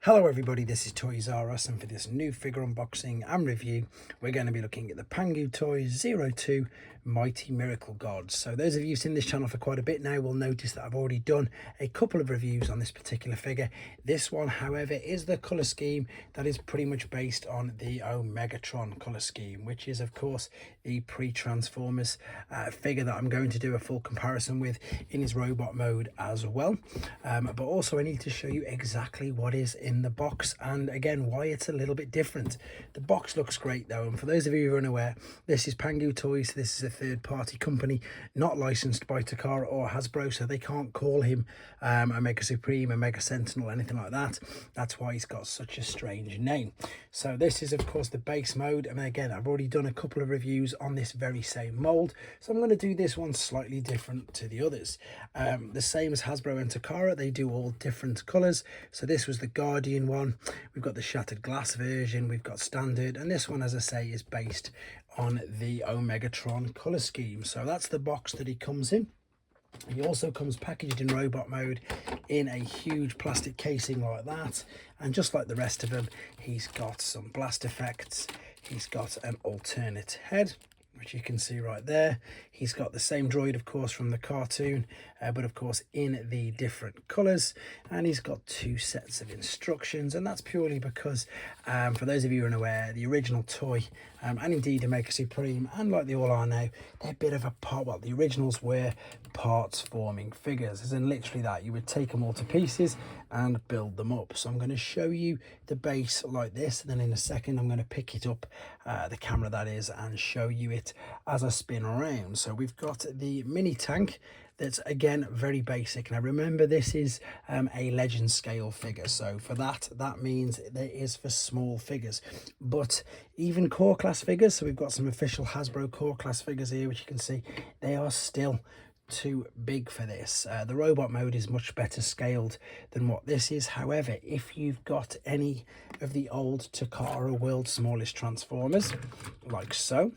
Hello everybody, this is Toys R Us, and for this new figure unboxing and review we're going to be looking at the Pangu Toys 02 Mighty Miracle Gods. So those of you who've seen this channel for quite a bit now will notice that I've already done a couple of reviews on this particular figure. This one, however, is the colour scheme that is pretty much based on the Omegatron colour scheme, which is of course the pre-Transformers figure that I'm going to do a full comparison with in his robot mode as well. But also I need to show you exactly what is in the box and again why it's a little bit different. The box looks great though, and for those of you who are unaware, this is Pangu Toys. This is a third-party company not licensed by Takara or Hasbro, so they can't call him Omega Supreme, Omega Sentinel, anything like that. That's why he's got such a strange name. So this is of course the base mode, and again I've already done a couple of reviews on this very same mold, so I'm going to do this one slightly different to the others. The same as Hasbro and Takara, they do all different colours. So this was the Guardian one, we've got the shattered glass version, we've got standard, and this one, as I say, is based on the Omegatron colour scheme. So that's the box that he comes in. He also comes packaged in robot mode in a huge plastic casing like that, and just like the rest of them, he's got some blast effects, he's got an alternate head, which you can see right there. He's got the same droid, of course, from the cartoon, but of course in the different colours, and he's got two sets of instructions, and that's purely because for those of you who are unaware, the original toy and indeed Omega Supreme, and like they all are now, they're a bit of a part, well, the originals were parts forming figures, as in literally that you would take them all to pieces and build them up. So I'm going to show you the base like this, and then in a second I'm going to pick it up, the camera that is, and show you it as I spin around. So we've got the mini tank that's again very basic. Now remember, this is a legend scale figure, so for that means there is for small figures, but even core class figures, so we've got some official Hasbro core class figures here, which you can see they are still too big for this. The robot mode is much better scaled than what this is. However, if you've got any of the old Takara World's Smallest Transformers, like so,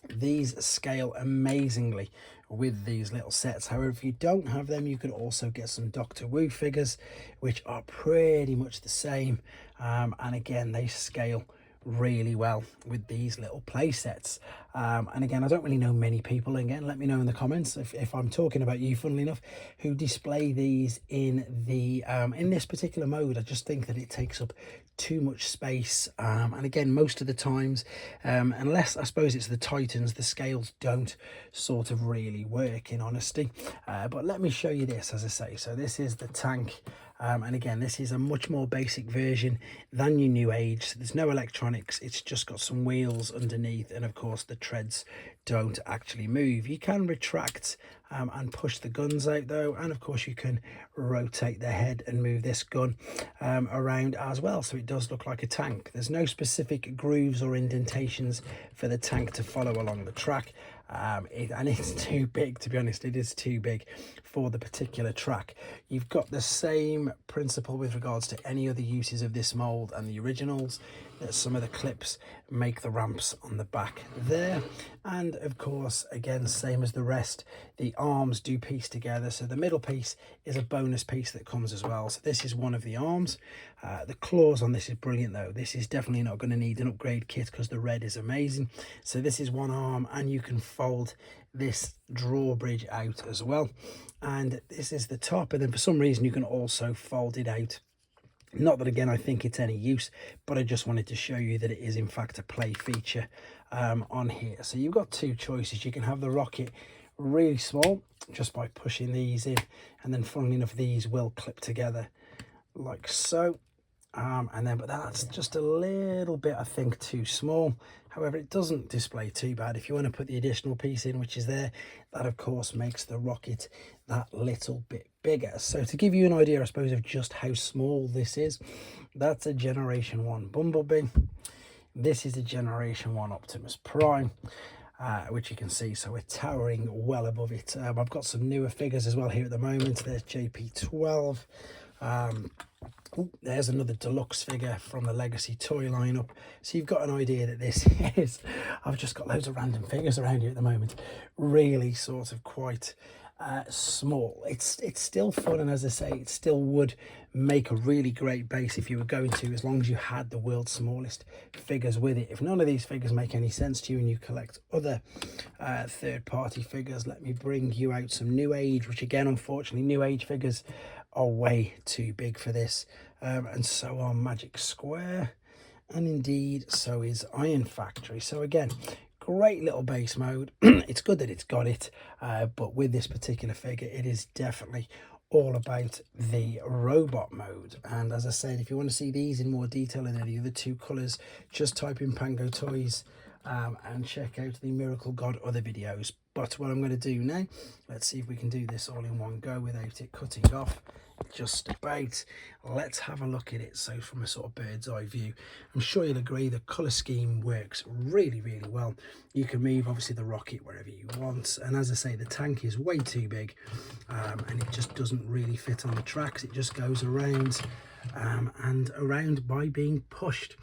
these scale amazingly with these little sets. However, if you don't have them, you can also get some Doctor Wu figures, which are pretty much the same, and again they scale really well with these little play sets. And again, I don't really know many people, again let me know in the comments if I'm talking about you, funnily enough, who display these in the in this particular mode. I just think that it takes up too much space, and again most of the times, unless I suppose it's the Titans, the scales don't sort of really work, in honesty. But let me show you this, as I say. So this is the tank, and again this is a much more basic version than your new age. So there's no electronics, it's just got some wheels underneath, and of course the treads don't actually move. You can retract and push the guns out though, and of course you can rotate the head and move this gun around as well, so it does look like a tank. There's no specific grooves or indentations for the tank to follow along the track, and it's too big, to be honest. It is too big for the particular track. You've got the same principle with regards to any other uses of this mold and the originals, that some of the clips make the ramps on the back there, and of course again same as the rest, the arms do piece together. So the middle piece is a bonus piece that comes as well, so this is one of the arms. The claws on this is brilliant though. This is definitely not going to need an upgrade kit because the red is amazing. So this is one arm, and you can fold this drawbridge out as well, and this is the top, and then for some reason you can also fold it out. Not that again I think it's any use, but I just wanted to show you that it is in fact a play feature on here. So you've got two choices. You can have the rocket really small just by pushing these in, and then funnily enough these will clip together like so, and then but that's just a little bit, I think, too small. However, it doesn't display too bad. If you want to put the additional piece in, which is there, that of course makes the rocket that little bit bigger. So to give you an idea, I suppose, of just how small this is, that's a Generation 1 Bumblebee. This is a Generation 1 Optimus Prime, which you can see, so we're towering well above it. I've got some newer figures as well here at the moment. There's JP12. There's another deluxe figure from the Legacy toy lineup, so you've got an idea that this is, I've just got loads of random figures around here at the moment, really sort of quite small. It's still fun, and as I say, it still would make a really great base if you were going to, as long as you had the world's smallest figures with it. If none of these figures make any sense to you and you collect other third-party figures, let me bring you out some New Age, which again, unfortunately, New Age figures are way too big for this, and so are Magic Square, and indeed so is Iron Factory. So again, great little base mode. It's good that it's got it, but with this particular figure, it is definitely all about the robot mode. And as I said, if you want to see these in more detail and the other two colors, just type in Pangu Toys and check out the Miracle God other videos. But what I'm going to do now, let's see if we can do this all in one go without it cutting off. Just about. Let's have a look at it. So from a sort of bird's eye view, I'm sure you'll agree the color scheme works really well. You can move obviously the rocket wherever you want, and as I say, the tank is way too big, and it just doesn't really fit on the tracks. It just goes around and around by being pushed.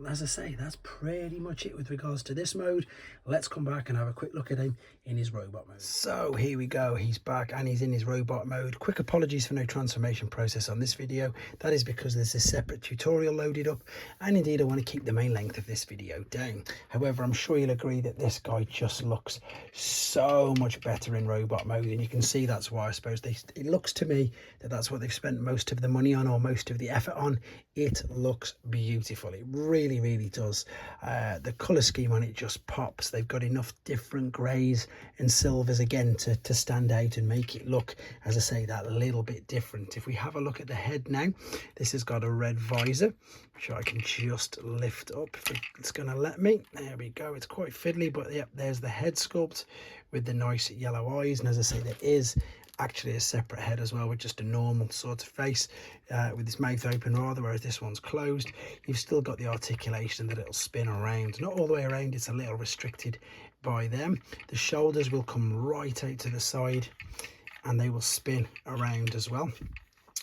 As I say, that's pretty much it with regards to this mode. Let's come back and have a quick look at him in his robot mode. So here we go, he's back and he's in his robot mode. Quick apologies for no transformation process on this video. That is because there's a separate tutorial loaded up, and indeed I want to keep the main length of this video down. However, I'm sure you'll agree that this guy just looks so much better in robot mode, and you can see that's why I suppose it looks to me that that's what they've spent most of the money on, or most of the effort on. It looks beautiful. It really does. The color scheme on it just pops. They've got enough different grays and silvers again to stand out and make it look, as I say, that little bit different. If we have a look at the head now, this has got a red visor, which I can just lift up if it's going to let me. There we go. It's quite fiddly, but yep, there's the head sculpt with the nice yellow eyes. And as I say, there is actually a separate head as well, with just a normal sort of face, with its mouth open rather, whereas this one's closed. You've still got the articulation that it'll spin around, not all the way around, it's a little restricted by them. The shoulders will come right out to the side and they will spin around as well.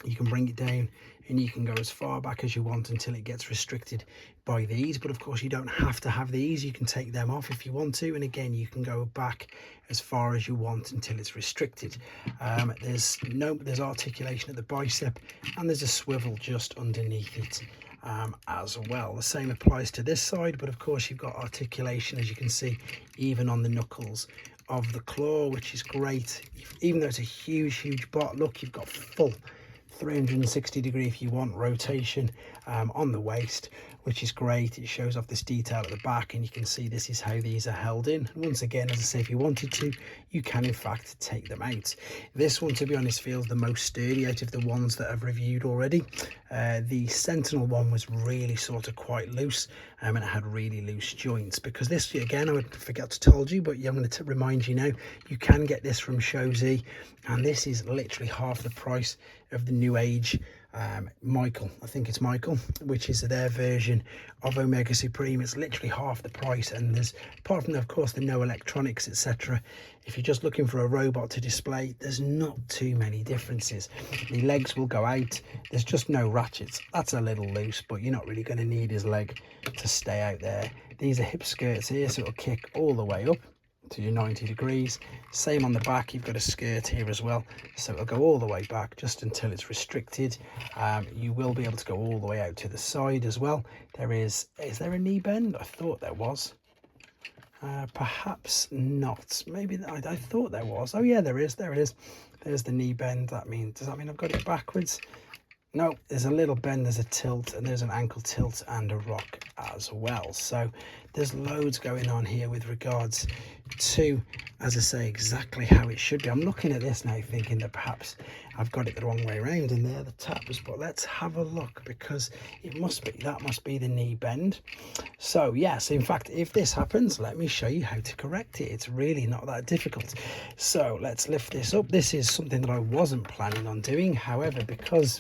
You can bring it down and you can go as far back as you want until it gets restricted by these, but of course you don't have to have these. You can take them off if you want to, and again you can go back as far as you want until it's restricted. There's articulation at the bicep, and there's a swivel just underneath it as well. The same applies to this side, but of course you've got articulation, as you can see, even on the knuckles of the claw, which is great. Even though it's a huge bot, look, you've got full 360 degree if you want rotation on the waist, which is great. It shows off this detail at the back, and you can see this is how these are held in. And once again, as I say, if you wanted to, you can in fact take them out. This one, to be honest, feels the most sturdy out of the ones that I've reviewed already. The Sentinel one was really sort of quite loose, and it had really loose joints. Because this, again, I would forget to told you, but I'm going to remind you now, you can get this from Shozy, and this is literally half the price of the New Age Michael, I think it's Michael, which is their version of Omega Supreme. It's literally half the price, and there's, apart from of course the no electronics etc., if you're just looking for a robot to display, there's not too many differences. The legs will go out, there's just no ratchets. That's a little loose, but you're not really going to need his leg to stay out there. These are hip skirts here, so it'll kick all the way up to your 90 degrees. Same on the back, you've got a skirt here as well, so it'll go all the way back just until it's restricted. You will be able to go all the way out to the side as well. Is there a knee bend? I thought there was. Perhaps not. Maybe I thought there was. Oh yeah, there is. There's the knee bend. Does that mean I've got it backwards? No, there's a little bend, there's a tilt, and there's an ankle tilt and a rock as well. So there's loads going on here with regards to, as I say, exactly how it should be. I'm looking at this now thinking that perhaps I've got it the wrong way around, and there the taps, but let's have a look, because it must be, that must be the knee bend. So yes, in fact, if this happens, let me show you how to correct it. It's really not that difficult. So let's lift this up. This is something that I wasn't planning on doing, however, because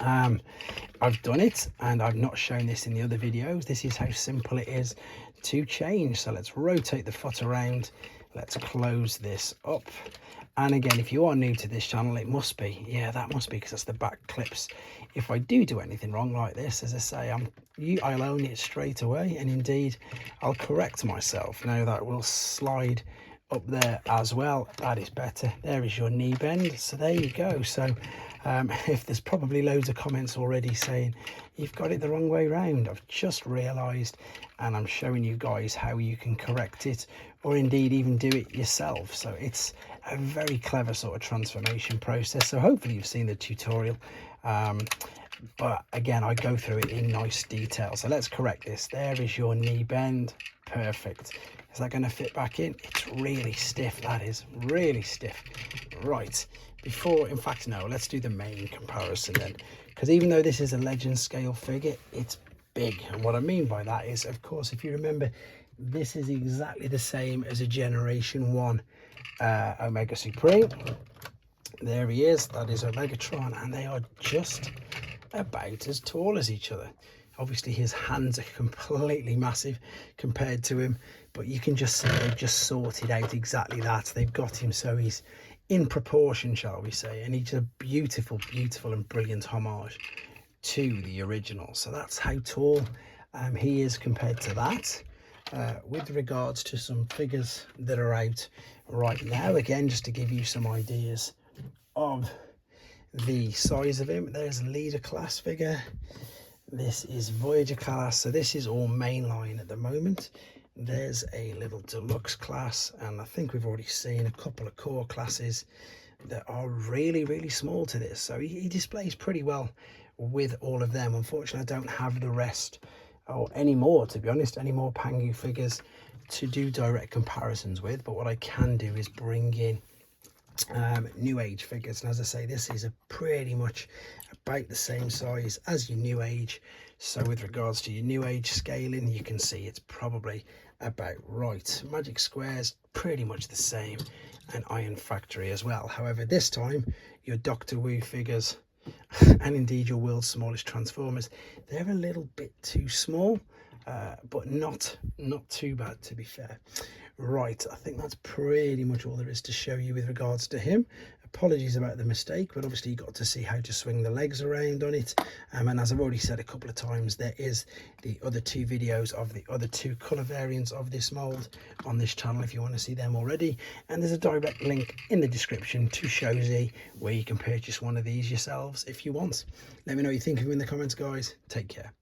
I've done it and I've not shown this in the other videos, this is how simple it is to change. So let's rotate the foot around, let's close this up, and again, if you are new to this channel, it must be, yeah, that must be, because that's the back clips. If I do anything wrong like this, as I say, I'll own it straight away, and indeed I'll correct myself. Now that will slide up there as well. That is better. There is your knee bend. So there you go. So if there's probably loads of comments already saying you've got it the wrong way round, I've just realized, and I'm showing you guys how you can correct it, or indeed even do it yourself. So it's a very clever sort of transformation process. So hopefully you've seen the tutorial, but again, I go through it in nice detail. So let's correct this. There is your knee bend. Perfect. Is that going to fit back in? It's really stiff. That is really stiff. Right. Before, in fact, no, let's do the main comparison then, because even though this is a legend scale figure, it's big. And what I mean by that is, of course, if you remember, this is exactly the same as a Generation 1 Omega Supreme. There he is. That is Omegatron, and they are just about as tall as each other. Obviously his hands are completely massive compared to him, but you can just see they've just sorted out exactly that. They've got him so he's in proportion, shall we say, and he's a beautiful and brilliant homage to the original. So that's how tall he is compared to that. With regards to some figures that are out right now, again, just to give you some ideas of the size of him, there's a leader class figure. This is Voyager class, so this is all mainline at the moment. There's a little deluxe class, and I think we've already seen a couple of core classes that are really small to this. So he displays pretty well with all of them. Unfortunately, I don't have the rest, or any more, to be honest, any more Pangu figures to do direct comparisons with. But what I can do is bring in new age figures, and as I say, this is a pretty much about the same size as your new age. So with regards to your new age scaling, you can see it's probably about right. Magic Square's pretty much the same, and Iron Factory as well. However, this time your Doctor Wu figures and indeed your world's smallest Transformers, they're a little bit too small, but not too bad, to be fair. Right, I think that's pretty much all there is to show you with regards to him. Apologies about the mistake, but obviously you got to see how to swing the legs around on it. And as I've already said a couple of times, there is the other two videos of the other two colour variants of this mould on this channel if you want to see them already. And there's a direct link in the description to Shozy, where you can purchase one of these yourselves if you want. Let me know what you think of them in the comments, guys. Take care.